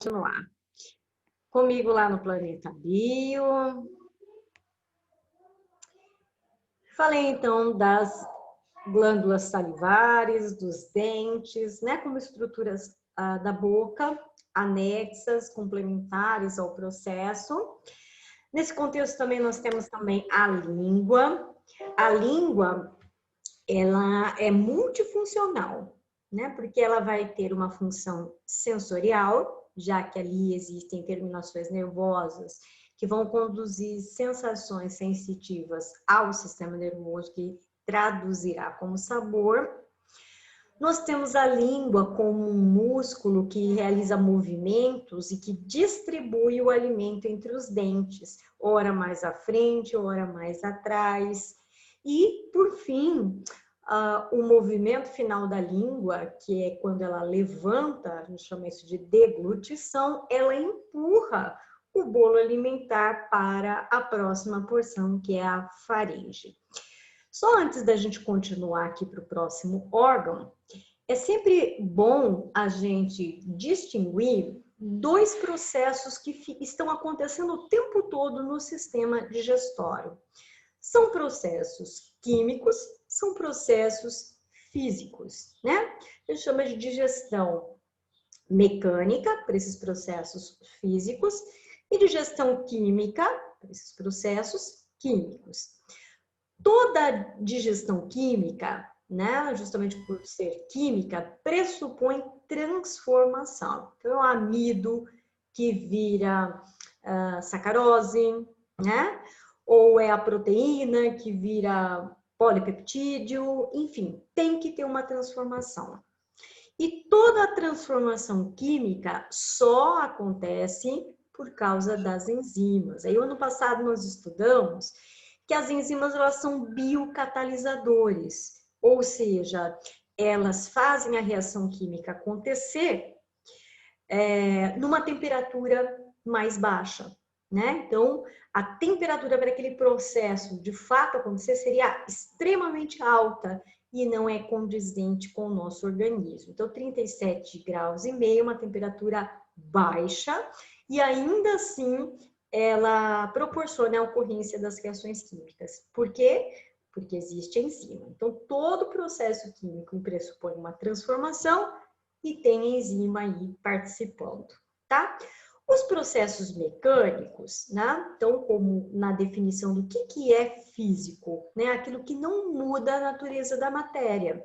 Continuar. Comigo lá no Planeta Bio. Falei então das glândulas salivares, dos dentes, né, como estruturas da boca, anexas, complementares ao processo. Nesse contexto também nós temos também a língua. A língua, ela é multifuncional, né, porque ela vai ter uma função sensorial, já que ali existem terminações nervosas que vão conduzir sensações sensitivas ao sistema nervoso, que traduzirá como sabor. Nós temos a língua como um músculo que realiza movimentos e que distribui o alimento entre os dentes, ora mais à frente, ora mais atrás. E, por fim, o movimento final da língua, que é quando ela levanta, a gente chama isso de deglutição, ela empurra o bolo alimentar para a próxima porção, que é a faringe. Só antes da gente continuar aqui para o próximo órgão, é sempre bom a gente distinguir dois processos que estão acontecendo o tempo todo no sistema digestório. São processos químicos, são processos físicos, né? A gente chama de digestão mecânica para esses processos físicos e digestão química para esses processos químicos. Toda digestão química, né, justamente por ser química, pressupõe transformação. Então, é o amido que vira sacarose, né? Ou é a proteína que vira polipeptídeo, enfim, tem que ter uma transformação. E toda a transformação química só acontece por causa das enzimas. Aí, ano passado, nós estudamos que as enzimas elas são biocatalisadores, ou seja, elas fazem a reação química acontecer numa temperatura mais baixa, né? Então, a temperatura para aquele processo de fato acontecer seria extremamente alta e não é condizente com o nosso organismo. Então, 37 graus e meio, uma temperatura baixa, e ainda assim ela proporciona a ocorrência das reações químicas. Por quê? Porque existe enzima. Então, todo processo químico pressupõe uma transformação e tem enzima aí participando, tá? Os processos mecânicos, né? Então, como na definição do que é físico, né? Aquilo que não muda a natureza da matéria.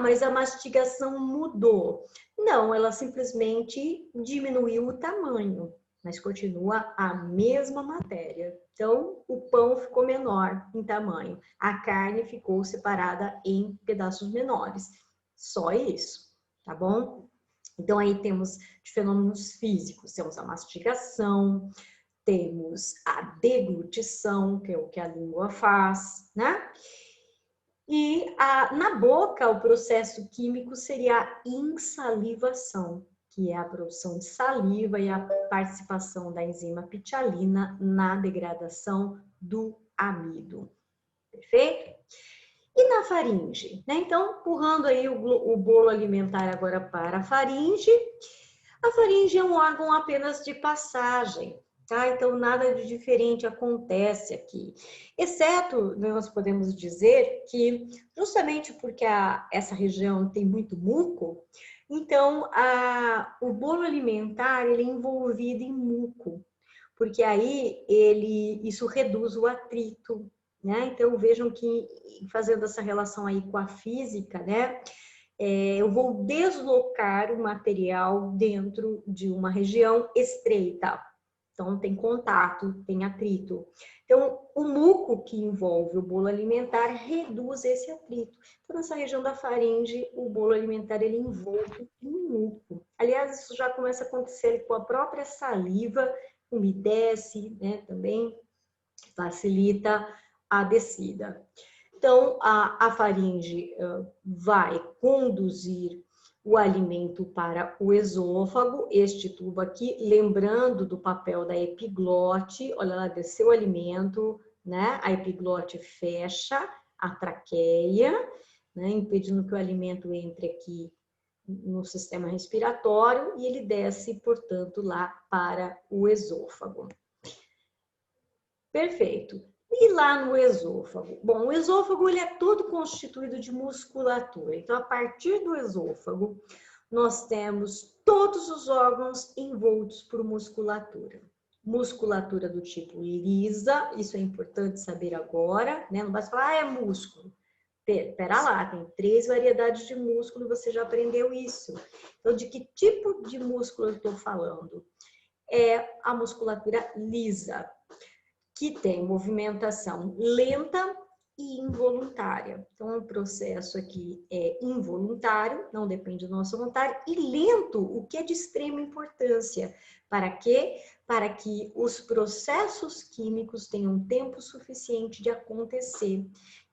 Mas a mastigação mudou. Não, ela simplesmente diminuiu o tamanho, mas continua a mesma matéria. Então, o pão ficou menor em tamanho, a carne ficou separada em pedaços menores. Só isso, tá bom? Então, aí temos de fenômenos físicos, temos a mastigação, temos a deglutição, que é o que a língua faz, né? E na boca, o processo químico seria a insalivação, que é a produção de saliva e a participação da enzima pitialina na degradação do amido. Perfeito? E na faringe, né? Então, empurrando aí o bolo alimentar agora para a faringe é um órgão apenas de passagem, tá? Então, nada de diferente acontece aqui. Exceto, nós podemos dizer que, justamente porque essa região tem muito muco, então, o bolo alimentar, ele é envolvido em muco, porque aí isso reduz o atrito, né? Então, vejam que, fazendo essa relação aí com a física, né? Eu vou deslocar o material dentro de uma região estreita. Então, tem contato, tem atrito. Então, o muco que envolve o bolo alimentar reduz esse atrito. Então, nessa região da faringe, o bolo alimentar ele envolve em muco. Aliás, isso já começa a acontecer com a própria saliva, umedece, né, também facilita a descida. Então, a faringe vai conduzir o alimento para o esôfago, este tubo aqui, lembrando do papel da epiglote, olha lá, desceu o alimento, né? A epiglote fecha a traqueia, né? Impedindo que o alimento entre aqui no sistema respiratório e ele desce, portanto, lá para o esôfago. Perfeito. E lá no esôfago? Bom, o esôfago ele é todo constituído de musculatura. Então, a partir do esôfago, nós temos todos os órgãos envoltos por musculatura. Musculatura do tipo lisa, isso é importante saber agora, né? Não basta falar, é músculo. Pera lá, tem 3 variedades de músculo, você já aprendeu isso. Então, de que tipo de músculo eu estou falando? É a musculatura lisa, que tem movimentação lenta e involuntária. Então, o processo aqui é involuntário, não depende da nossa vontade, e lento, o que é de extrema importância. Para quê? Para que os processos químicos tenham tempo suficiente de acontecer.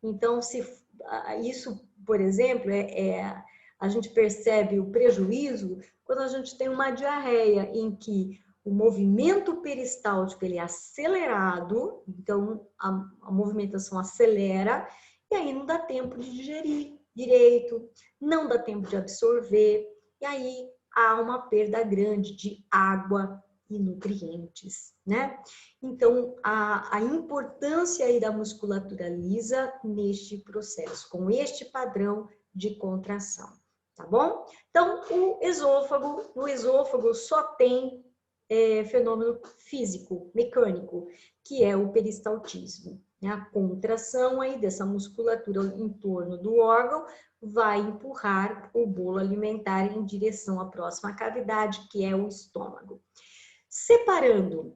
Então, se isso, por exemplo, a gente percebe o prejuízo quando a gente tem uma diarreia em que o movimento peristáltico ele é acelerado, então a movimentação acelera, e aí não dá tempo de digerir direito, não dá tempo de absorver, e aí há uma perda grande de água e nutrientes, né? Então, a importância aí da musculatura lisa neste processo, com este padrão de contração, tá bom? Então, no esôfago só tem fenômeno físico, mecânico, que é o peristaltismo. Né? A contração aí dessa musculatura em torno do órgão vai empurrar o bolo alimentar em direção à próxima cavidade, que é o estômago. Separando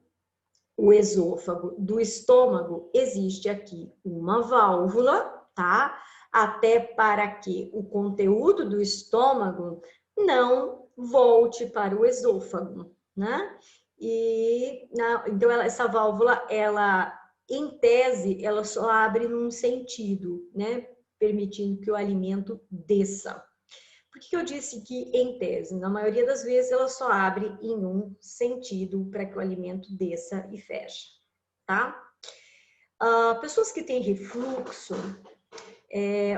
o esôfago do estômago, existe aqui uma válvula, tá? Até para que o conteúdo do estômago não volte para o esôfago, né? Então, essa válvula, em tese, ela só abre num sentido, né? Permitindo que o alimento desça. Por que eu disse que em tese? Na maioria das vezes, ela só abre em um sentido para que o alimento desça e feche, tá? Pessoas que têm refluxo,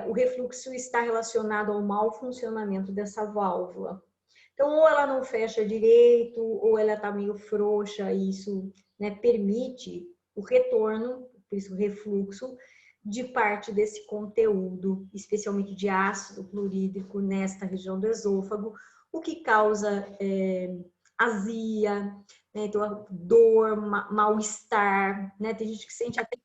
o refluxo está relacionado ao mau funcionamento dessa válvula. Então, ou ela não fecha direito, ou ela está meio frouxa, e isso, né, permite o retorno, por isso o refluxo, de parte desse conteúdo, especialmente de ácido clorídrico nesta região do esôfago, o que causa azia, né, então, dor, mal-estar, né? Tem gente que sente até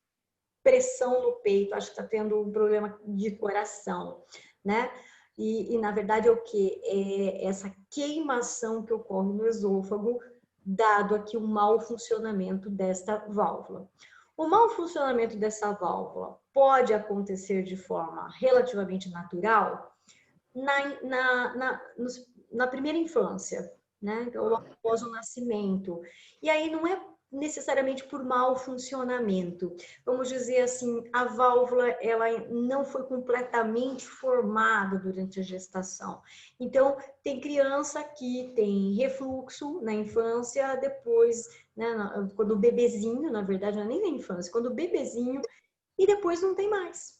pressão no peito, acho que está tendo um problema de coração, né? E na verdade é o que? É essa queimação que ocorre no esôfago, dado aqui o mau funcionamento desta válvula. O mau funcionamento dessa válvula pode acontecer de forma relativamente natural na primeira infância, né? Ou após o nascimento. E aí não é necessariamente por mau funcionamento. Vamos dizer assim, a válvula ela não foi completamente formada durante a gestação. Então, tem criança que tem refluxo na infância, depois, né, quando o bebezinho, na verdade, não é nem na infância, quando o bebezinho, e depois não tem mais.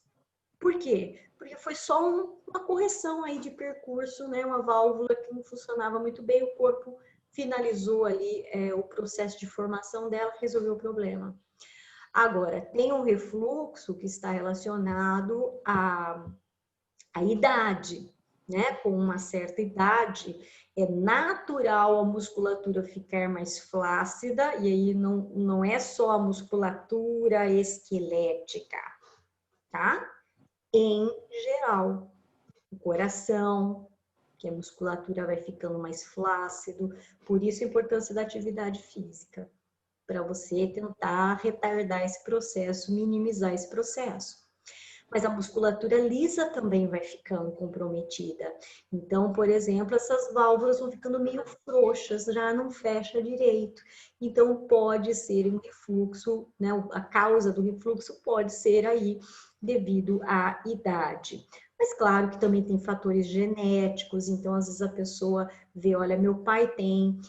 Por quê? Porque foi só uma correção aí de percurso, né? Uma válvula que não funcionava muito bem, o corpo finalizou ali o processo de formação dela, resolveu o problema. Agora, tem um refluxo que está relacionado à idade, né? Com uma certa idade, é natural a musculatura ficar mais flácida, e aí não é só a musculatura esquelética, tá? Em geral, o coração, que a musculatura vai ficando mais flácido, por isso a importância da atividade física, para você tentar retardar esse processo, minimizar esse processo. Mas a musculatura lisa também vai ficando comprometida. Então, por exemplo, essas válvulas vão ficando meio frouxas, já não fecha direito. Então, pode ser um refluxo, né? A causa do refluxo pode ser aí devido à idade. Mas claro que também tem fatores genéticos, então às vezes a pessoa vê, olha, meu pai tem,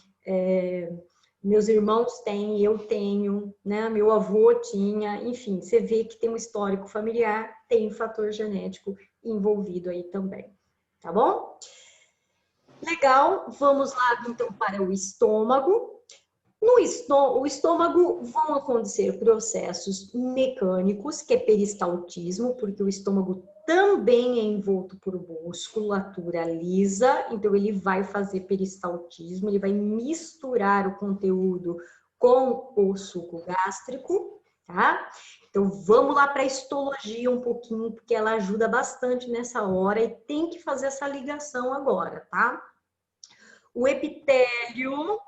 meus irmãos têm, eu tenho, né? Meu avô tinha, enfim, você vê que tem um histórico familiar, tem um fator genético envolvido aí também, tá bom? Legal, vamos lá então para o estômago. No estômago vão acontecer processos mecânicos, que é peristaltismo, porque o estômago também é envolto por musculatura lisa, então ele vai fazer peristaltismo, ele vai misturar o conteúdo com o suco gástrico, tá? Então vamos lá para a histologia um pouquinho, porque ela ajuda bastante nessa hora e tem que fazer essa ligação agora, tá? O epitélio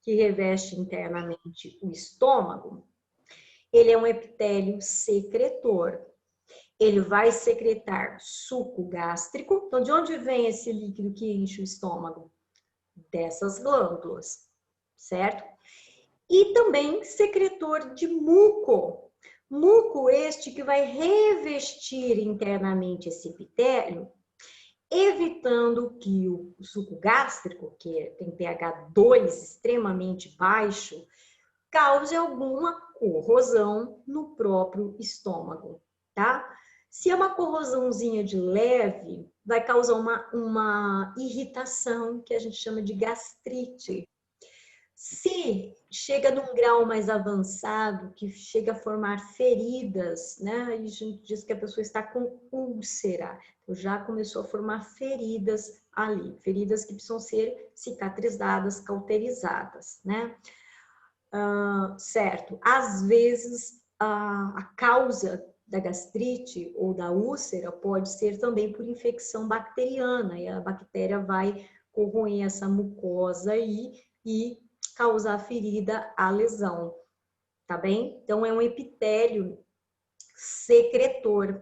que reveste internamente o estômago, ele é um epitélio secretor. Ele vai secretar suco gástrico. Então, de onde vem esse líquido que enche o estômago? Dessas glândulas, certo? E também secretor de muco. Muco este que vai revestir internamente esse epitélio, evitando que o suco gástrico, que tem pH 2 extremamente baixo, cause alguma corrosão no próprio estômago, tá? Se é uma corrosãozinha de leve, vai causar uma irritação, que a gente chama de gastrite. Se chega num grau mais avançado, que chega a formar feridas, né? E a gente diz que a pessoa está com úlcera, então já começou a formar feridas ali, feridas que precisam ser cicatrizadas, cauterizadas, né? Certo. Às vezes, a causa da gastrite ou da úlcera pode ser também por infecção bacteriana, e a bactéria vai corroer essa mucosa aí e causar ferida, a lesão, tá bem? Então, é um epitélio secretor,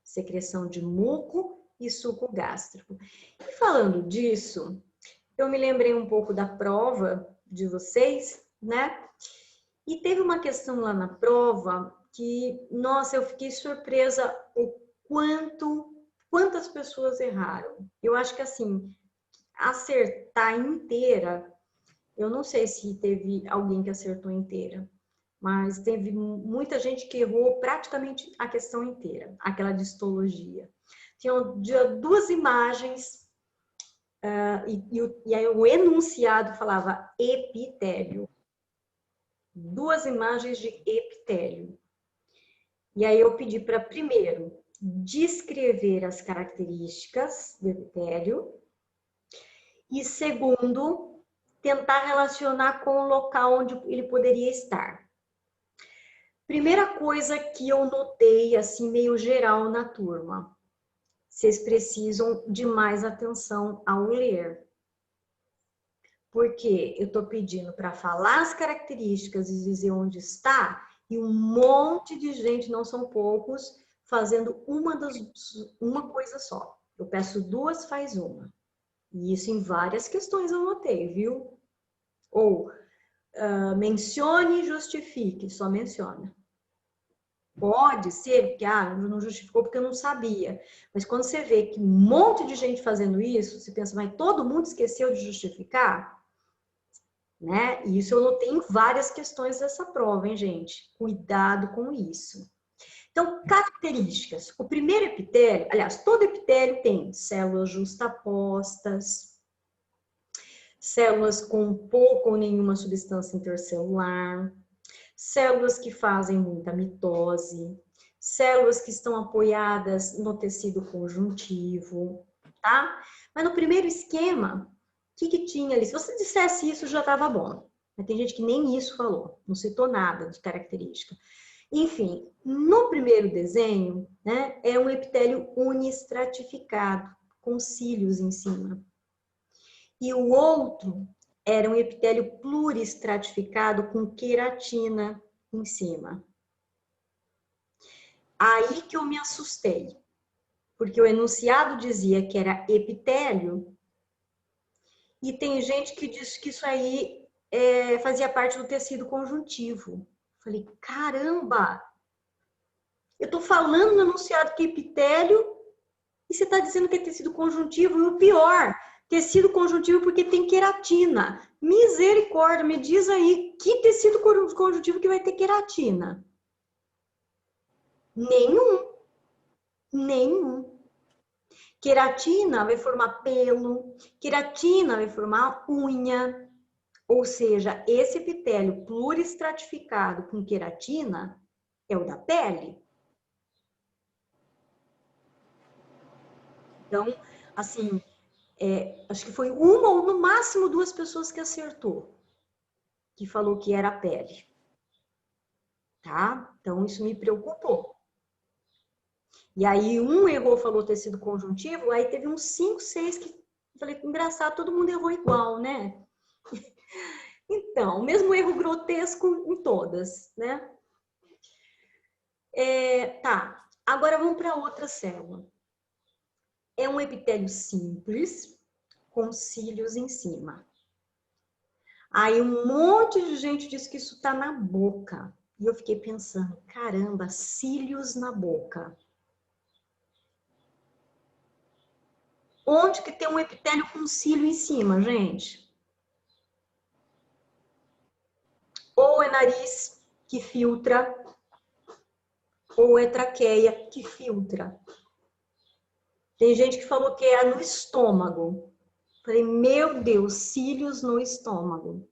secreção de muco e suco gástrico. E falando disso, eu me lembrei um pouco da prova de vocês, né? E teve uma questão lá na prova que, nossa, eu fiquei surpresa o quantas pessoas erraram. Eu acho que assim, acertar inteira, eu não sei se teve alguém que acertou inteira, mas teve muita gente que errou praticamente a questão inteira, aquela de histologia. Tinham duas imagens e aí o enunciado falava epitélio. Duas imagens de epitélio. E aí eu pedi para, primeiro, descrever as características do epitélio e, segundo, tentar relacionar com o local onde ele poderia estar. Primeira coisa que eu notei, assim, meio geral na turma. Vocês precisam de mais atenção ao ler. Porque eu estou pedindo para falar as características e dizer onde está, e um monte de gente, não são poucos, fazendo uma coisa só. Eu peço duas, faz uma. E isso em várias questões eu notei, viu? Ou mencione e justifique, só menciona. Pode ser que não justificou porque eu não sabia. Mas quando você vê que um monte de gente fazendo isso, você pensa, mas todo mundo esqueceu de justificar? Né? E isso eu notei em várias questões dessa prova, hein, gente? Cuidado com isso. Então, características. O primeiro epitélio, aliás, todo epitélio tem células justapostas, células com pouco ou nenhuma substância intercelular, células que fazem muita mitose, células que estão apoiadas no tecido conjuntivo, tá? Mas no primeiro esquema, o que tinha ali? Se você dissesse isso, já estava bom. Mas tem gente que nem isso falou, não citou nada de característica. Enfim, no primeiro desenho, né, é um epitélio unistratificado, com cílios em cima. E o outro era um epitélio pluristratificado com queratina em cima. Aí que eu me assustei, porque o enunciado dizia que era epitélio, e tem gente que diz que isso aí fazia parte do tecido conjuntivo. Falei, caramba! Eu estou falando no enunciado que é epitélio, e você está dizendo que é tecido conjuntivo, e o pior, tecido conjuntivo porque tem queratina. Misericórdia, me diz aí, que tecido conjuntivo que vai ter queratina? Nenhum. Queratina vai formar pelo, queratina vai formar unha. Ou seja, esse epitélio pluristratificado com queratina é o da pele. Então, assim, acho que foi uma ou no máximo 2 pessoas que acertou, que falou que era a pele. Tá? Então, isso me preocupou. E aí, um errou, falou tecido conjuntivo, aí teve uns 5, 6 que eu falei, engraçado, todo mundo errou igual, né? Então, o mesmo erro grotesco em todas, né? Tá, agora vamos para outra célula. É um epitélio simples, com cílios em cima. Aí um monte de gente disse que isso está na boca. E eu fiquei pensando, caramba, cílios na boca. Onde que tem um epitélio com cílio em cima, gente? Ou é nariz que filtra, ou é traqueia que filtra. Tem gente que falou que é no estômago. Falei, meu Deus, cílios no estômago.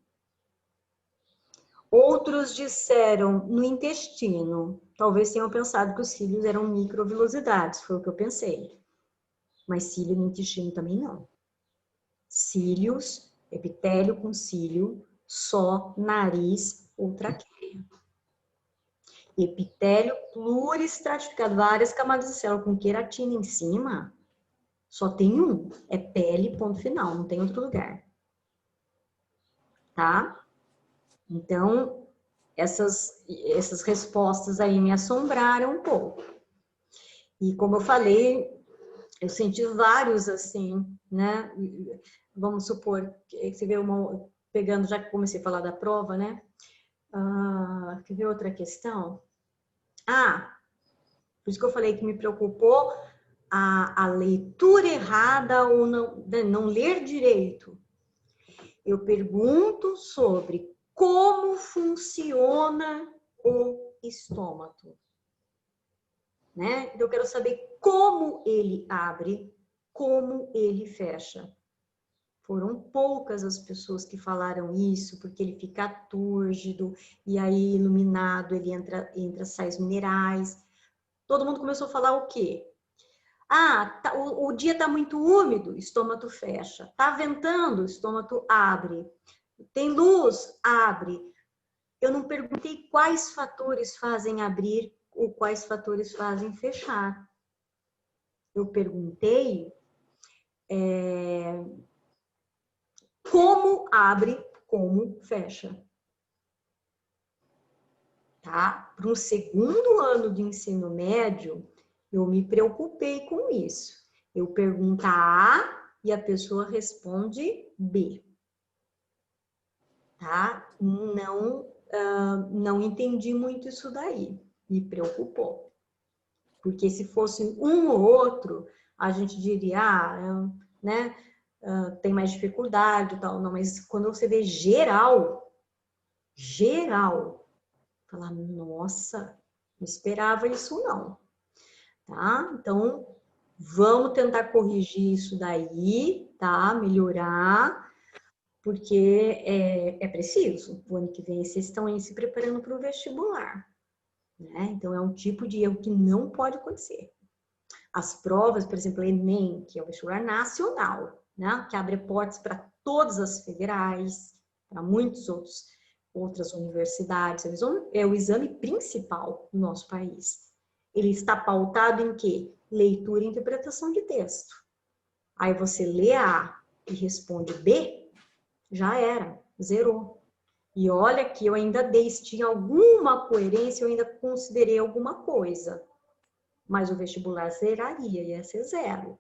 Outros disseram no intestino. Talvez tenham pensado que os cílios eram microvilosidades, foi o que eu pensei. Mas cílio no intestino também não. Cílios, epitélio com cílio, só nariz ou traqueia. Epitélio pluristratificado, várias camadas de célula com queratina em cima, só tem um, é pele, ponto final, não tem outro lugar. Tá? Então, essas respostas aí me assombraram um pouco. E como eu falei, eu senti vários assim, né? Vamos supor que você vê pegando, já que comecei a falar da prova, né? Quer ver outra questão? Por isso que eu falei que me preocupou a leitura errada ou não ler direito. Eu pergunto sobre como funciona o estômago. Né? Então, eu quero saber como ele abre, como ele fecha. Foram poucas as pessoas que falaram isso, porque ele fica túrgido, e aí iluminado, ele entra sais minerais. Todo mundo começou a falar o quê? O dia está muito úmido, estômago fecha. Está ventando, estômago abre. Tem luz, abre. Eu não perguntei quais fatores fazem abrir ou quais fatores fazem fechar. Eu perguntei como abre, como fecha. Tá? Para um segundo ano de ensino médio, eu me preocupei com isso. Eu pergunto A e a pessoa responde B. Tá? Não entendi muito isso daí. Me preocupou. Porque se fosse um ou outro, a gente diria, né, tem mais dificuldade e tal. Não, mas quando você vê geral, fala, nossa, não esperava isso não. Tá? Então, vamos tentar corrigir isso daí, tá? Melhorar, porque é preciso. O ano que vem vocês estão aí se preparando para o vestibular. Né? Então, é um tipo de erro que não pode acontecer. As provas, por exemplo, Enem, que é o vestibular nacional, né? Que abre portas para todas as federais, para outras universidades. É o exame principal do nosso país. Ele está pautado em quê? Leitura e interpretação de texto. Aí você lê A e responde B, já era, zerou. E olha que eu ainda dei, se tinha alguma coerência, eu ainda considerei alguma coisa. Mas o vestibular zeraria, ia ser zero.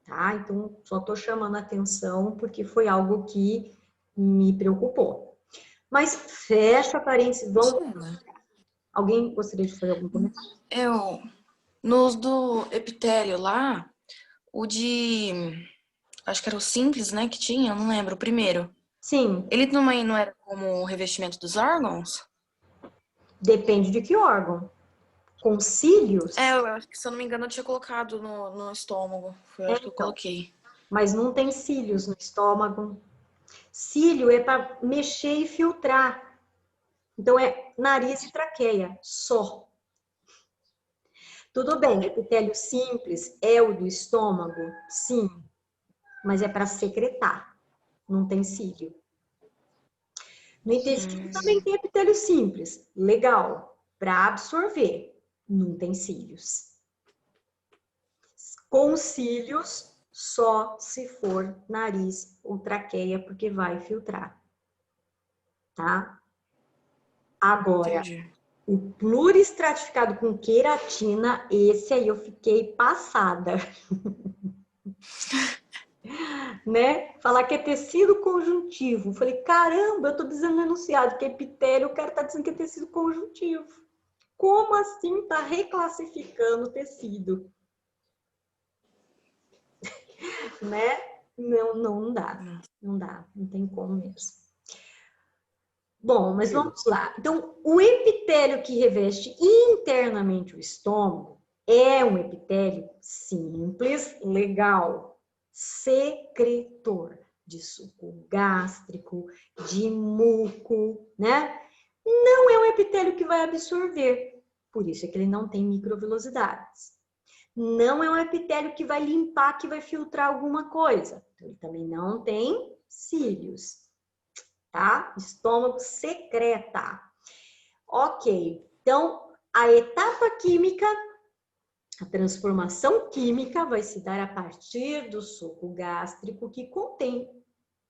Tá? Então, só estou chamando a atenção porque foi algo que me preocupou. Mas fecha parênteses, vamos... Alguém gostaria de fazer algum comentário? Nos do epitélio lá, acho que era o simples, né, que tinha, eu não lembro, o primeiro. Sim. Ele também não era como o revestimento dos órgãos? Depende de que órgão. Com cílios? Eu acho que, se eu não me engano, eu tinha colocado no estômago. Foi acho que eu Então, coloquei. mas não tem cílios no estômago. Cílio é para mexer e filtrar. Então, é nariz e traqueia, só. Tudo bem, epitélio simples é o do estômago? Sim, mas é para secretar, não tem cílio. No intestino também tem epitélio simples, legal, para absorver, não tem cílios. Com cílios, só se for nariz ou traqueia, porque vai filtrar, tá? Agora, Entendi. o pluristratificado com queratina, esse aí eu fiquei passada. Né? Falar que é tecido conjuntivo. Falei, caramba, eu tô dizendo no enunciado que é epitélio, o cara tá dizendo que é tecido conjuntivo. Como assim tá reclassificando o tecido? Né? Não dá. Não dá, não tem como mesmo. Bom, mas vamos lá. Então, o epitélio que reveste internamente o estômago é um epitélio simples, legal, secretor de suco gástrico, de muco, né? Não é um epitélio que vai absorver, por isso é que ele não tem microvilosidades. Não é um epitélio que vai limpar, que vai filtrar alguma coisa. Então, ele também não tem cílios. Tá? Estômago secreta. Ok, então a etapa química, a transformação química vai se dar a partir do suco gástrico que contém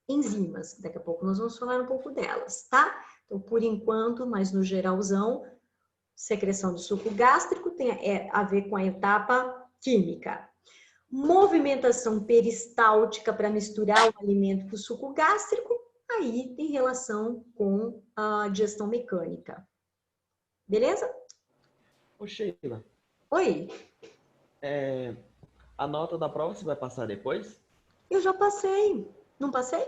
enzimas. Daqui a pouco nós vamos falar um pouco delas, tá? Então, por enquanto, mas no geralzão, secreção do suco gástrico tem a ver com a etapa química. Movimentação peristáltica para misturar o alimento com o suco gástrico, aí tem relação com a digestão mecânica. Beleza? Ô, Sheila, Oi, a nota da prova você vai passar depois? eu já passei. Não passei?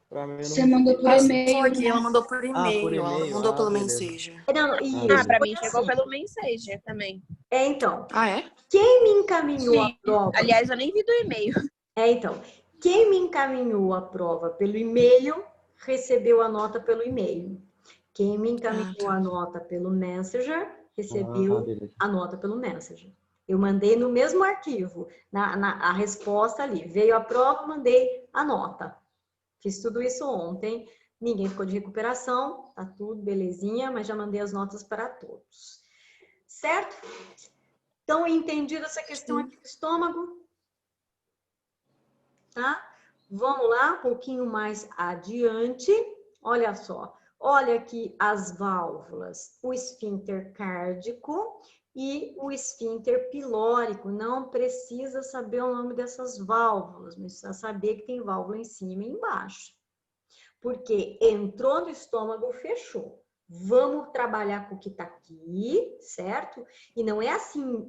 Pra mim, eu Você não mandou recebi. por e-mail, Aqui, ela né? mandou por Por e-mail, ela não e-mail. mandou pelo Beleza. Messenger. Não, beleza. pra foi mim chegou assim. pelo Messenger também. Então, Ah, é? quem me encaminhou a Sim. prova... Aliás, eu nem vi do e-mail. Então, quem me encaminhou a prova pelo e-mail, recebeu a nota pelo e-mail. Quem me encaminhou a nota pelo Messenger, recebeu Beleza. a nota pelo Messenger. Eu mandei no mesmo arquivo, a resposta ali. Veio a prova, mandei a nota. Fiz tudo isso ontem. Ninguém ficou de recuperação, tá tudo belezinha, mas já mandei as notas para todos. Certo? Então, entendido essa questão aqui do estômago? Tá? Vamos lá, um pouquinho mais adiante. Olha só. Olha aqui as válvulas, o esfíncter cárdico e o esfíncter pilórico. Não precisa saber o nome dessas válvulas, mas precisa saber que tem válvula em cima e embaixo. Porque entrou no estômago, fechou. Vamos trabalhar com o que está aqui, certo? E não é assim,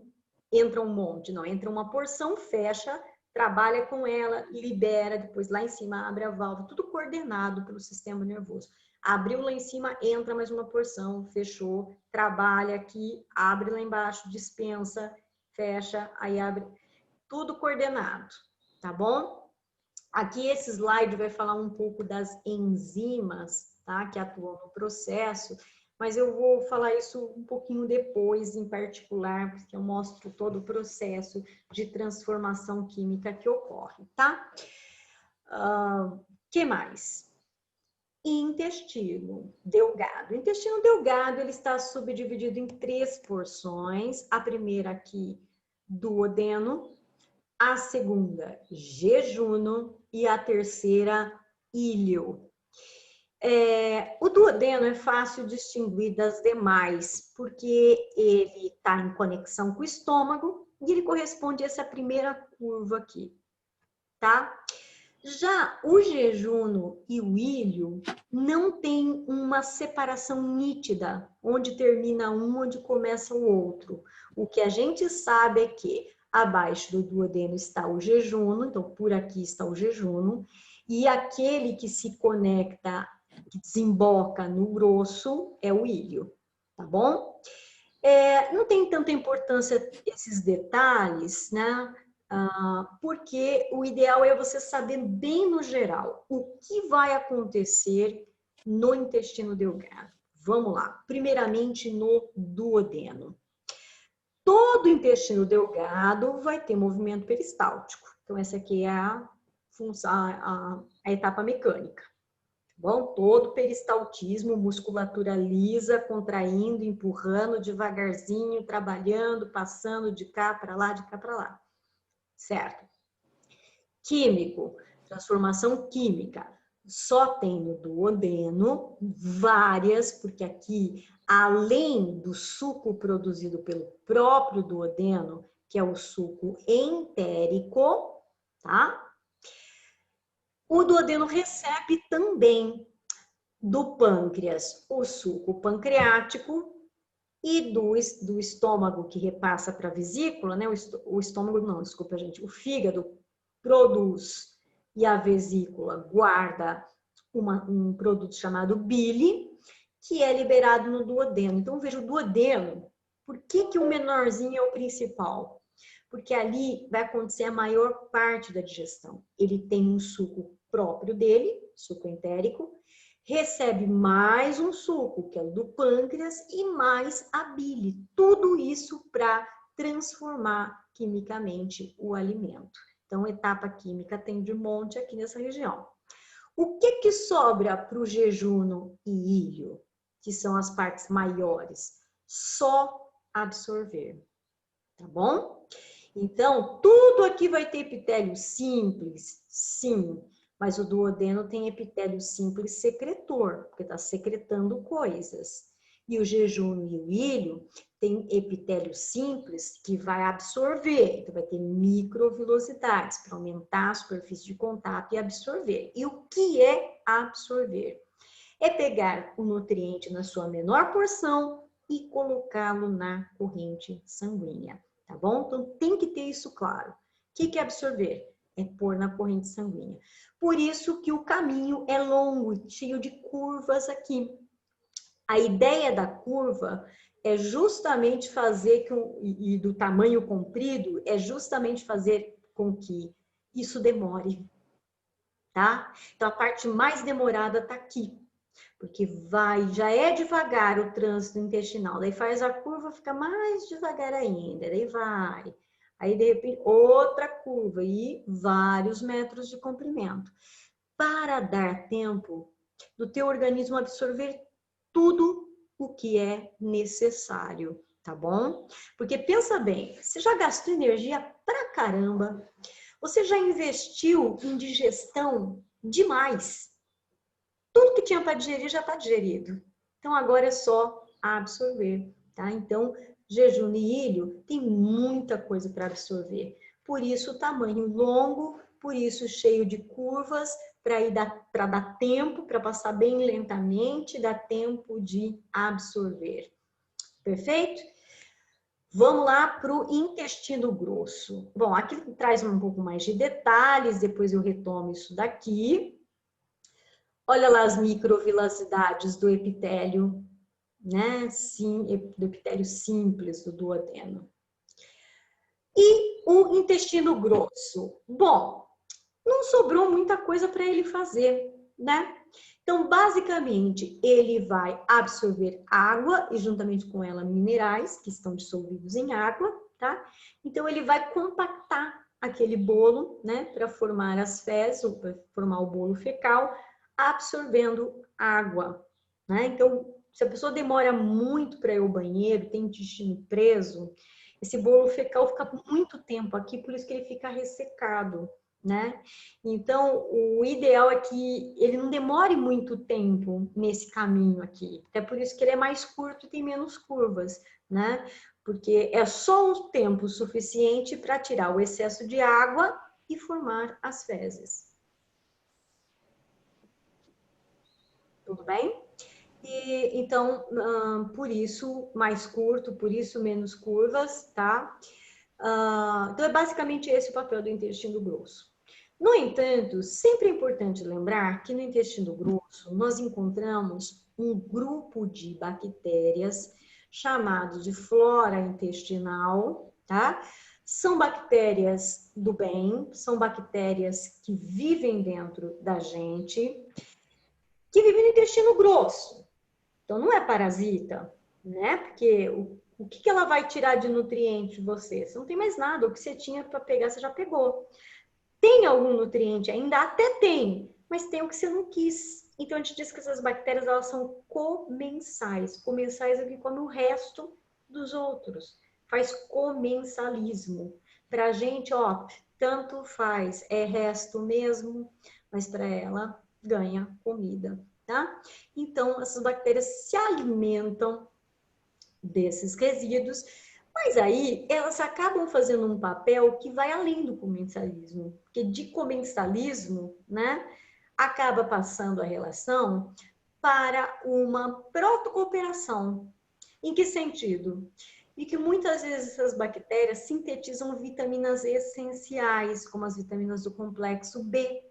entra um monte, não. Entra uma porção, fecha, trabalha com ela, libera, depois lá em cima abre a válvula, tudo coordenado pelo sistema nervoso. Abriu lá em cima, entra mais uma porção, fechou, trabalha aqui, abre lá embaixo, dispensa, fecha, aí abre, tudo coordenado, tá bom? Aqui esse slide vai falar um pouco das enzimas, tá? Que atuam no processo, mas eu vou falar isso um pouquinho depois, em particular, porque eu mostro todo o processo de transformação química que ocorre, tá? Que mais? Intestino delgado. O intestino delgado, ele está subdividido em 3 porções. A primeira aqui, duodeno. A segunda, jejuno, e a terceira, íleo. O duodeno é fácil distinguir das demais, porque ele está em conexão com o estômago e ele corresponde a essa primeira curva aqui, tá? Já o jejuno e o íleo não tem uma separação nítida, onde termina um, onde começa o outro. O que a gente sabe é que abaixo do duodeno está o jejuno, então por aqui está o jejuno, e aquele que se conecta, que desemboca no grosso, é o íleo, tá bom? Não tem tanta importância esses detalhes, né? Porque o ideal é você saber bem no geral o que vai acontecer no intestino delgado. Vamos lá. Primeiramente no duodeno. Todo intestino delgado vai ter movimento peristáltico. Então, essa aqui é a etapa mecânica. Bom, todo peristaltismo, musculatura lisa, contraindo, empurrando devagarzinho, trabalhando, passando de cá para lá, de cá para lá. Certo? Químico, transformação química. Só tem no duodeno várias, porque aqui, além do suco produzido pelo próprio duodeno, que é o suco entérico, tá? O duodeno recebe também do pâncreas o suco pancreático e do estômago que repassa para a vesícula, né? O estômago não, desculpa, gente. O fígado produz e a vesícula guarda um produto chamado bile, que é liberado no duodeno. Então, veja, o duodeno, por que o menorzinho é o principal? Porque ali vai acontecer a maior parte da digestão. Ele tem um suco próprio dele, suco entérico, recebe mais um suco, que é o do pâncreas, e mais a bile. Tudo isso para transformar quimicamente o alimento. Então, etapa química tem de monte aqui nessa região. O que sobra para o jejuno e ilho, que são as partes maiores? Só absorver, tá bom? Então, tudo aqui vai ter epitélio simples, sim, mas o duodeno tem epitélio simples secretor, porque está secretando coisas. E o jejuno e o ilho tem epitélio simples que vai absorver, então vai ter microvilosidades para aumentar a superfície de contato e absorver. E o que é absorver? É pegar o nutriente na sua menor porção e colocá-lo na corrente sanguínea, tá bom? Então tem que ter isso claro. O que é absorver? É pôr na corrente sanguínea. Por isso que o caminho é longo, cheio de curvas aqui. A ideia da curva é justamente fazer e do tamanho comprido, é justamente fazer com que isso demore, tá? Então a parte mais demorada tá aqui, porque já é devagar o trânsito intestinal, daí faz a curva, fica mais devagar ainda, daí vai. Aí, de repente, outra curva e vários metros de comprimento. Para dar tempo do teu organismo absorver tudo o que é necessário, tá bom? Porque pensa bem, você já gastou energia pra caramba, você já investiu em digestão demais. Tudo que tinha para digerir já está digerido. Então agora é só absorver, tá? Então, jejum e ilho tem muita coisa para absorver. Por isso o tamanho longo, por isso cheio de curvas, para dar tempo, para passar bem lentamente, dar tempo de absorver. Perfeito? Vamos lá para o intestino grosso. Bom, aqui traz um pouco mais de detalhes, depois eu retomo isso daqui. Olha lá as microvilosidades do epitélio, né? Sim, do epitélio simples do duodeno. E o intestino grosso? Bom, não sobrou muita coisa para ele fazer, né? Então, basicamente, ele vai absorver água e, juntamente com ela, minerais que estão dissolvidos em água, tá? Então, ele vai compactar aquele bolo, né, para formar as fezes, ou para formar o bolo fecal, absorvendo água, né? Então, se a pessoa demora muito para ir ao banheiro, tem intestino preso, esse bolo fecal fica muito tempo aqui, por isso que ele fica ressecado, né? Então, o ideal é que ele não demore muito tempo nesse caminho aqui. Até por isso que ele é mais curto e tem menos curvas, né? Porque é só o tempo suficiente para tirar o excesso de água e formar as fezes. Tudo bem? E, então, por isso, mais curto, por isso, menos curvas, tá? Então, é basicamente esse o papel do intestino grosso. No entanto, sempre é importante lembrar que no intestino grosso nós encontramos um grupo de bactérias chamado de flora intestinal, tá? São bactérias do bem, são bactérias que vivem dentro da gente, que vivem no intestino grosso. Então, não é parasita, né? Porque o que ela vai tirar de nutriente de você? Você não tem mais nada. O que você tinha para pegar, você já pegou. Tem algum nutriente ainda? Até tem, mas tem o que você não quis. Então, a gente diz que essas bactérias, elas são comensais. Comensais é que come o resto dos outros. Faz comensalismo. Pra gente, ó, tanto faz. É resto mesmo, mas para ela, ganha comida, tá? Então, essas bactérias se alimentam desses resíduos, mas aí elas acabam fazendo um papel que vai além do comensalismo, porque de comensalismo, né, acaba passando a relação para uma protocooperação. Em que sentido? E que muitas vezes essas bactérias sintetizam vitaminas essenciais, como as vitaminas do complexo B.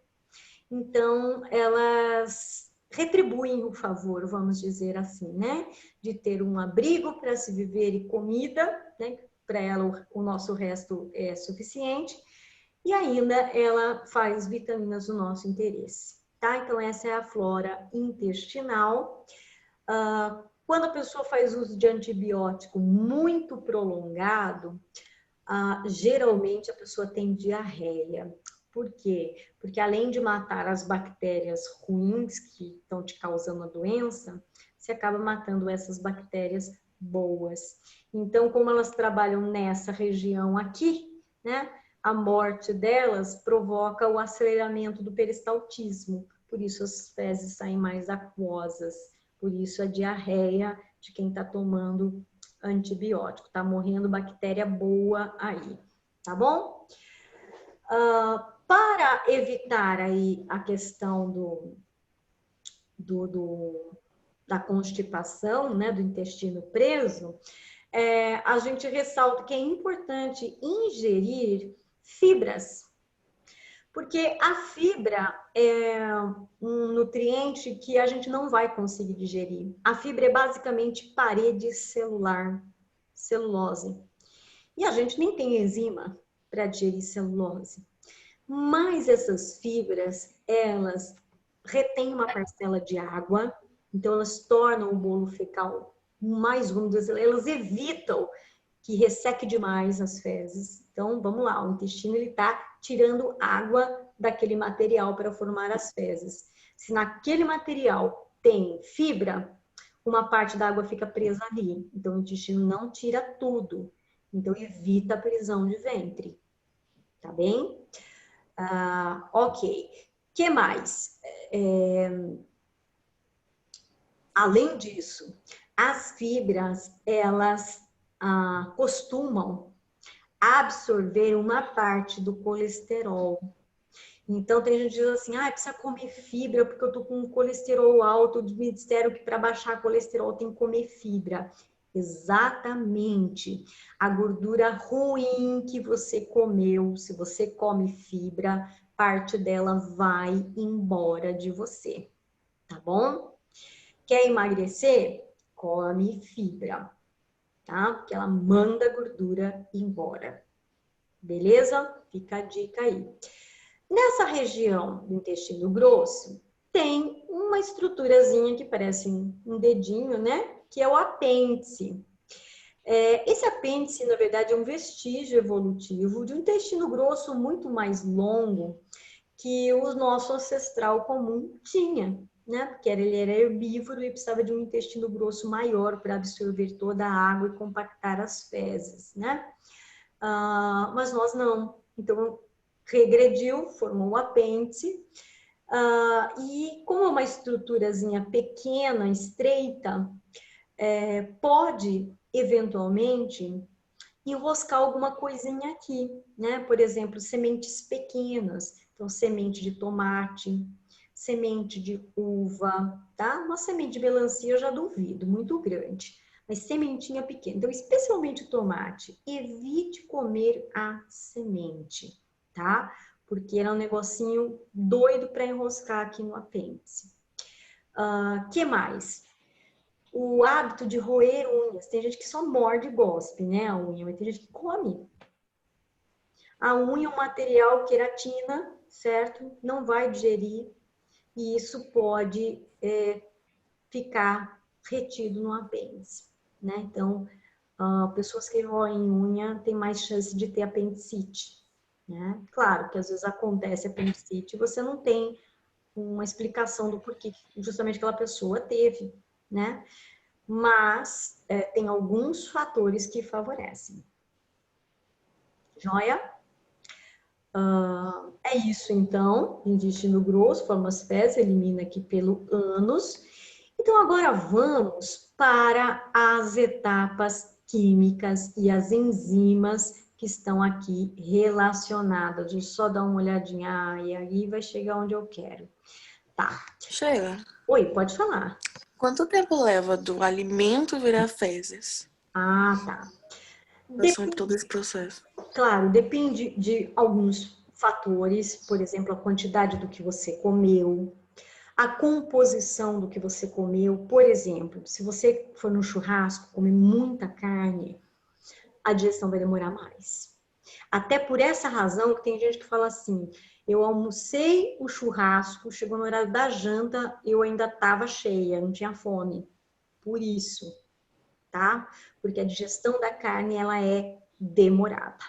Então, elas retribuem o favor, vamos dizer assim, né? De ter um abrigo para se viver e comida, né? Para ela o nosso resto é suficiente. E ainda ela faz vitaminas do nosso interesse, tá? Então, essa é a flora intestinal. Quando a pessoa faz uso de antibiótico muito prolongado, geralmente a pessoa tem diarreia. Por quê? Porque além de matar as bactérias ruins que estão te causando a doença, você acaba matando essas bactérias boas. Então, como elas trabalham nessa região aqui, né? A morte delas provoca o aceleramento do peristaltismo. Por isso as fezes saem mais aquosas. Por isso a diarreia de quem está tomando antibiótico. Tá morrendo bactéria boa aí, tá bom? Para evitar aí a questão da constipação, né, do intestino preso, a gente ressalta que é importante ingerir fibras, porque a fibra é um nutriente que a gente não vai conseguir digerir. A fibra é basicamente parede celular, celulose. E a gente nem tem enzima para digerir celulose. Mas essas fibras, elas retêm uma parcela de água, então elas tornam o bolo fecal mais úmido, elas evitam que resseque demais as fezes. Então, vamos lá, o intestino ele está tirando água daquele material para formar as fezes. Se naquele material tem fibra, uma parte da água fica presa ali. Então, o intestino não tira tudo. Então, evita a prisão de ventre. Tá bem? Ok. Que mais? Além disso, as fibras, elas costumam absorver uma parte do colesterol. Então, tem gente que diz assim, precisa comer fibra porque eu tô com colesterol alto, me disseram que para baixar colesterol tem que comer fibra. Exatamente. A gordura ruim que você comeu, se você come fibra, parte dela vai embora de você, tá bom? Quer emagrecer? Come fibra, tá? Porque ela manda a gordura embora. Beleza? Fica a dica aí. Nessa região do intestino grosso, tem uma estruturazinha que parece um dedinho, né? Que é o apêndice. Esse apêndice, na verdade, é um vestígio evolutivo de um intestino grosso muito mais longo que o nosso ancestral comum tinha, né? Porque ele era herbívoro e precisava de um intestino grosso maior para absorver toda a água e compactar as fezes, né? Mas nós não. Então, regrediu, formou o apêndice, e como é uma estruturazinha pequena, estreita, pode, eventualmente, enroscar alguma coisinha aqui, né? Por exemplo, sementes pequenas, então semente de tomate, semente de uva, tá? Uma semente de melancia eu já duvido, muito grande, mas sementinha pequena. Então, especialmente tomate, evite comer a semente, tá? Porque era um negocinho doido para enroscar aqui no apêndice. Que mais? o hábito de roer unhas. Tem gente que só morde e gospe, né, a unha, mas tem gente que come. A unha é um material queratina, certo? Não vai digerir e isso pode ficar retido no apêndice, né? Então, pessoas que roem unha têm mais chance de ter apendicite, né? Claro que às vezes acontece apendicite e você não tem uma explicação do porquê justamente aquela pessoa teve, né? Mas tem alguns fatores que favorecem. Joia? É isso, então. Intestino grosso, forma as fezes, elimina aqui pelo ânus. Então, agora vamos para as etapas químicas e as enzimas que estão aqui relacionadas. Deixa eu só dar uma olhadinha. E aí vai chegar onde eu quero. Tá. Sheila, Oi, pode falar. quanto tempo leva do alimento virar fezes? Ah, tá. Passando por todo esse processo. Claro, depende de alguns fatores, por exemplo, a quantidade do que você comeu, a composição do que você comeu. Por exemplo, se você for no churrasco, comer muita carne, a digestão vai demorar mais. Até por essa razão que tem gente que fala assim, eu almocei o churrasco, chegou no horário da janta, eu ainda estava cheia, não tinha fome. Por isso, tá? Porque a digestão da carne, ela é demorada.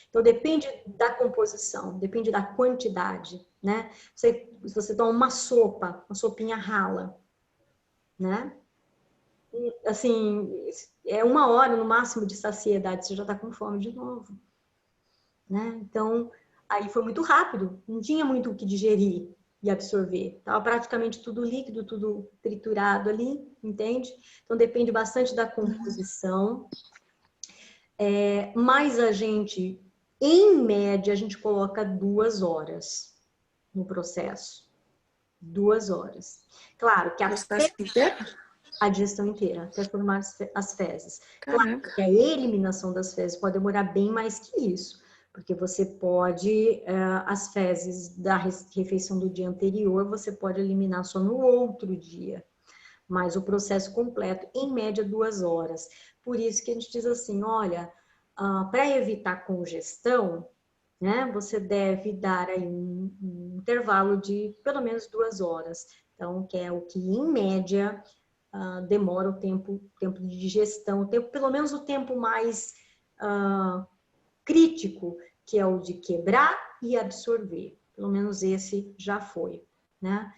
Então, depende da composição, depende da quantidade, né? Se você toma uma sopa, uma sopinha rala, né? Assim, é 1 hora no máximo de saciedade, você já tá com fome de novo, né? Então, aí foi muito rápido, não tinha muito o que digerir e absorver. Tava praticamente tudo líquido, tudo triturado ali, entende? Então, depende bastante da composição. Mas a gente, em média, a gente coloca 2 horas no processo. 2 horas. Claro que até Processo inteiro? a digestão inteira, até formar as fezes. Claro Caraca. que a eliminação das fezes pode demorar bem mais que isso, porque você pode, as fezes da refeição do dia anterior, você pode eliminar só no outro dia. Mas o processo completo, em média, 2 horas. Por isso que a gente diz assim, olha, para evitar congestão, né, você deve dar aí um intervalo de pelo menos 2 horas. Então, que é o que, em média, demora o tempo de digestão, pelo menos o tempo mais crítico, que é o de quebrar e absorver. Pelo menos esse já foi, né?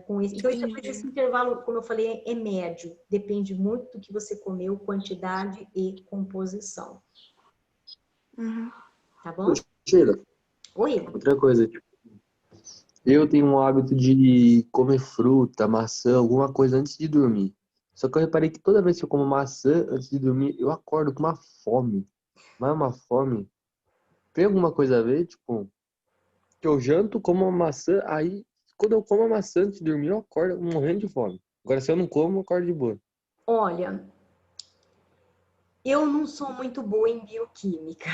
Com isso. Então, esse intervalo, como eu falei, é médio. Depende muito do que você comeu, quantidade e composição. Uhum. Tá bom? Sheila, Oi? outra coisa, tipo, eu tenho um hábito de comer fruta, maçã, alguma coisa antes de dormir. Só que eu reparei que toda vez que eu como maçã antes de dormir, eu acordo com uma fome. Mas é uma fome. Tem alguma coisa a ver, tipo, que eu janto, como uma maçã, aí quando eu como a maçã antes de dormir, eu acordo morrendo de fome. Agora, se eu não como, eu acordo de boa. Olha, eu não sou muito boa em bioquímica.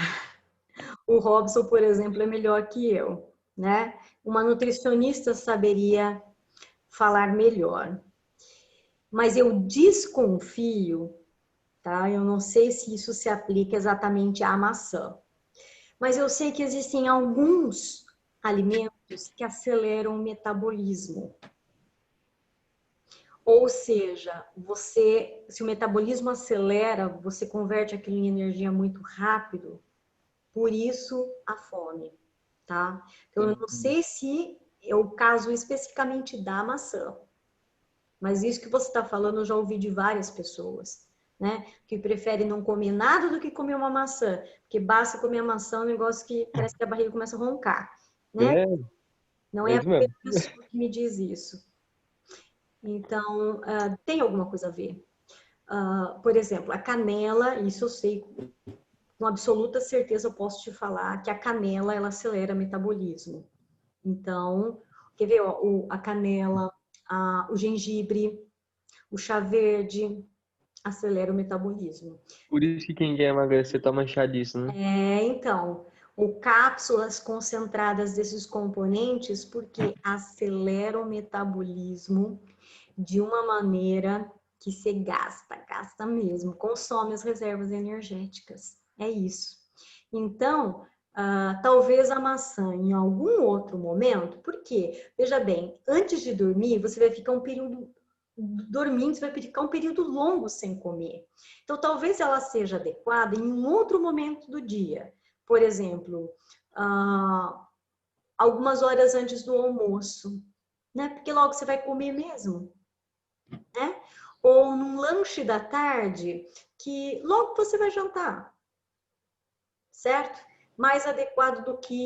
O Robson, por exemplo, é melhor que eu, né? Uma nutricionista saberia falar melhor. Mas eu desconfio, tá? Eu não sei se isso se aplica exatamente à maçã. Mas eu sei que existem alguns alimentos que aceleram o metabolismo. Ou seja, se o metabolismo acelera, você converte aquilo em energia muito rápido, por isso a fome, tá? Então, eu não sei se é o caso especificamente da maçã, mas isso que você está falando eu já ouvi de várias pessoas, né? Que preferem não comer nada do que comer uma maçã, porque basta comer a maçã, é um negócio que parece que a barriga começa a roncar, né? Não é É a isso mesmo. primeira pessoa que me diz isso. Então, tem alguma coisa a ver. Por exemplo, a canela, isso eu sei, com absoluta certeza eu posso te falar que a canela, ela acelera o metabolismo. Então, quer ver, ó, a canela, o gengibre, o chá verde, acelera o metabolismo. Por isso que quem quer emagrecer toma chá disso, né? Então, ou cápsulas concentradas desses componentes, porque acelera o metabolismo, de uma maneira que você gasta mesmo, consome as reservas energéticas. É isso. Então, talvez a maçã em algum outro momento, por quê? Veja bem, antes de dormir, você vai ficar um período dormindo, você vai ficar um período longo sem comer. Então, talvez ela seja adequada em um outro momento do dia. Por exemplo, algumas horas antes do almoço, né? Porque logo você vai comer mesmo, né? Ou num lanche da tarde, que logo você vai jantar, certo? Mais adequado do que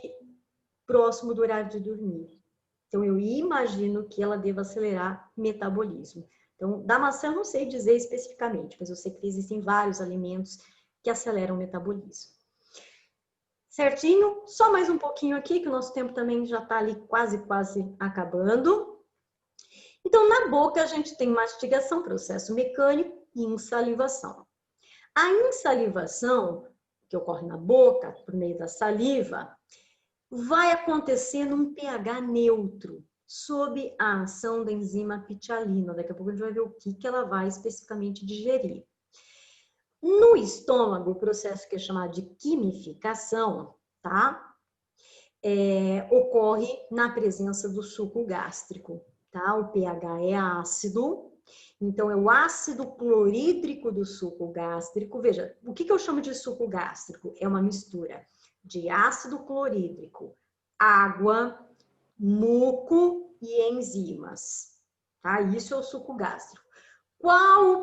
próximo do horário de dormir. Então, eu imagino que ela deva acelerar o metabolismo. Então, da maçã eu não sei dizer especificamente, mas eu sei que existem vários alimentos que aceleram o metabolismo. Certinho? Só mais um pouquinho aqui, que o nosso tempo também já está ali quase acabando. Então, na boca a gente tem mastigação, processo mecânico e insalivação. A insalivação, que ocorre na boca, por meio da saliva, vai acontecer num pH neutro, sob a ação da enzima pitialina. Daqui a pouco a gente vai ver o que ela vai especificamente digerir. No estômago, o processo que é chamado de quimificação, tá? Ocorre na presença do suco gástrico, tá? O pH é ácido, então é o ácido clorídrico do suco gástrico. Veja, o que eu chamo de suco gástrico? É uma mistura de ácido clorídrico, água, muco e enzimas, tá? Isso é o suco gástrico.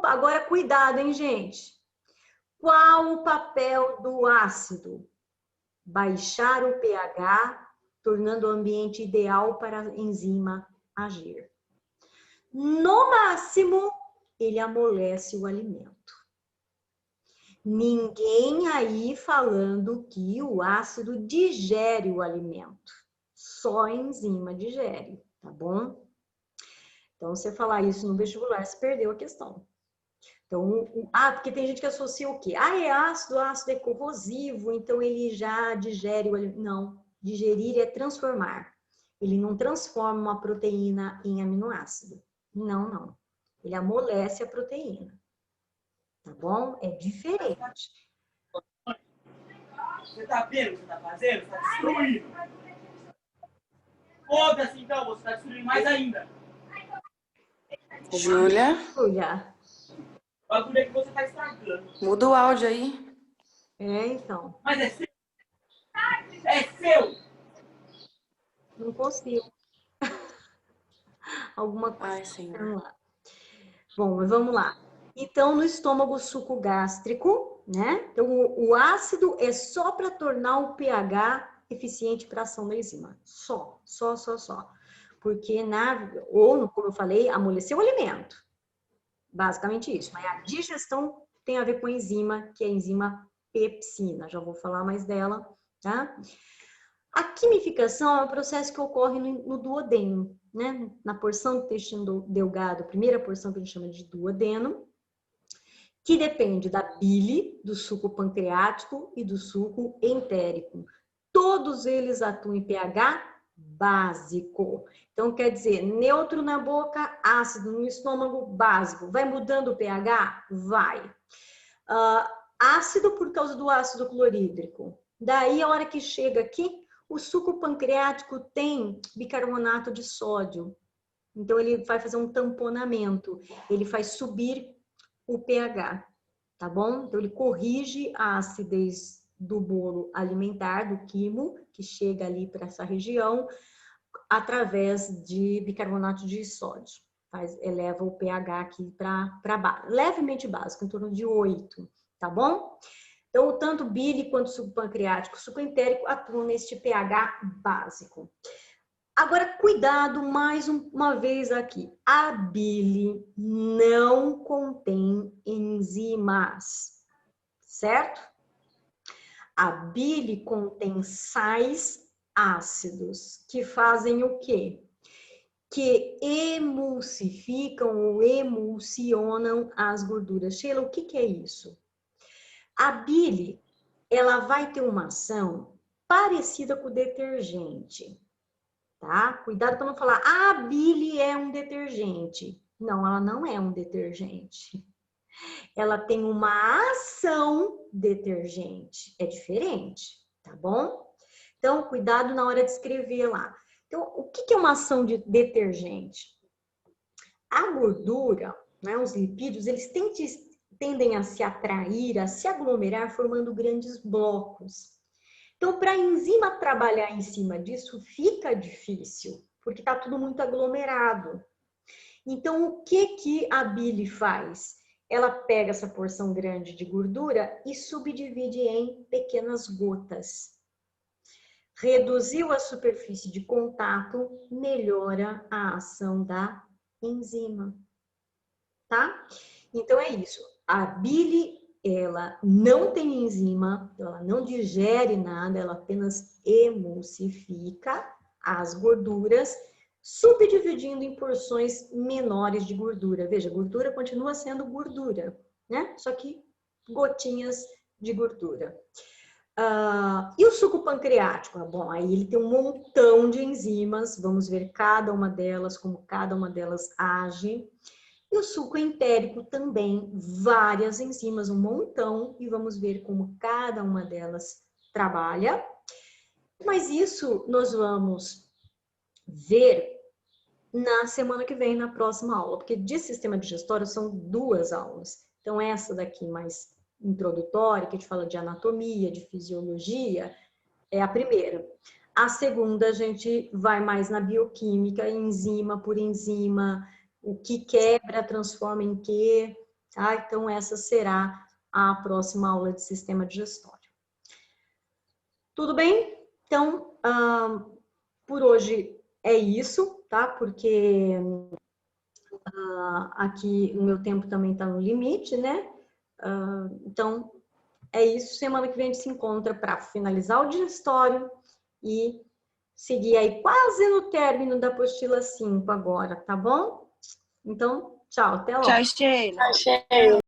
Agora cuidado, hein, gente? Qual o papel do ácido? Baixar o pH, tornando o ambiente ideal para a enzima agir. No máximo, ele amolece o alimento. Ninguém aí falando que o ácido digere o alimento. Só a enzima digere, tá bom? Então, você falar isso no vestibular, você perdeu a questão. Então, porque tem gente que associa o quê? É ácido, ácido é corrosivo, então ele já digere o alimento. Não, digerir é transformar. Ele não transforma uma proteína em aminoácido. Não. Ele amolece a proteína. Tá bom? É diferente. Você tá vendo o que você tá fazendo? Você tá destruindo. Foda-se então, você tá destruindo mais ainda. Júlia, Olha. O bagulho é que você tá estragando. muda o áudio aí. Então. Mas é seu. É seu. Não consigo. Alguma coisa. Ai, senhor. Lá. Bom, mas vamos lá. Então, no estômago, o suco gástrico, né? Então, o ácido é só para tornar o pH eficiente para a ação da enzima. Só. Porque, como eu falei, amolecer o alimento. Basicamente isso. Mas a digestão tem a ver com a enzima, que é a enzima pepsina. Já vou falar mais dela, tá? A quimificação é um processo que ocorre no duodeno, né? Na porção do intestino delgado, a primeira porção que a gente chama de duodeno, que depende da bile, do suco pancreático e do suco entérico. Todos eles atuam em pH básico. Então, quer dizer, neutro na boca, ácido no estômago, básico. Vai mudando o pH? Vai. Ácido por causa do ácido clorídrico. Daí, a hora que chega aqui, o suco pancreático tem bicarbonato de sódio. Então, ele vai fazer um tamponamento. Ele faz subir o pH, tá bom? Então, ele corrige a acidez do bolo alimentar, do quimo, que chega ali para essa região, através de bicarbonato de sódio. Eleva o pH aqui para levemente básico, em torno de 8, tá bom? Então, tanto bile quanto suco pancreático, suco entérico atuam neste pH básico. Agora, cuidado mais uma vez aqui. A bile não contém enzimas, certo? A bile contém sais ácidos que fazem o quê? Que emulsificam ou emulsionam as gorduras. Sheila, o que é isso? A bile, ela vai ter uma ação parecida com o detergente, tá? Cuidado para não falar, a bile é um detergente. Não, ela não é um detergente. Ela tem uma ação detergente. É diferente, tá bom? Então, cuidado na hora de escrever lá. Então, o que é uma ação de detergente? A gordura, né, os lipídios, eles tendem a se atrair, a se aglomerar, formando grandes blocos. Então, para a enzima trabalhar em cima disso, fica difícil, porque está tudo muito aglomerado. Então, o que a bile faz? Ela pega essa porção grande de gordura e subdivide em pequenas gotas. Reduziu a superfície de contato, melhora a ação da enzima, tá? Então é isso. A bile, ela não tem enzima, ela não digere nada, ela apenas emulsifica as gorduras, subdividindo em porções menores de gordura. Veja, gordura continua sendo gordura, né? Só que gotinhas de gordura. E o suco pancreático? Bom, aí ele tem um montão de enzimas, vamos ver cada uma delas, como cada uma delas age. E o suco entérico também, várias enzimas, um montão, e vamos ver como cada uma delas trabalha. Mas isso nós vamos ver na semana que vem, na próxima aula, porque de sistema digestório são 2 aulas. Então, essa daqui mais introdutória, que a gente fala de anatomia, de fisiologia, é a primeira. A segunda, a gente vai mais na bioquímica, enzima por enzima, o que quebra, transforma em quê, tá? Então, essa será a próxima aula de sistema digestório. Tudo bem? Então, por hoje é isso, tá? Porque aqui o meu tempo também está no limite, né? Então, é isso. Semana que vem a gente se encontra para finalizar o digestório e seguir aí quase no término da apostila 5 agora, tá bom? Então, tchau, até logo. Tchau, Sheila. Achei.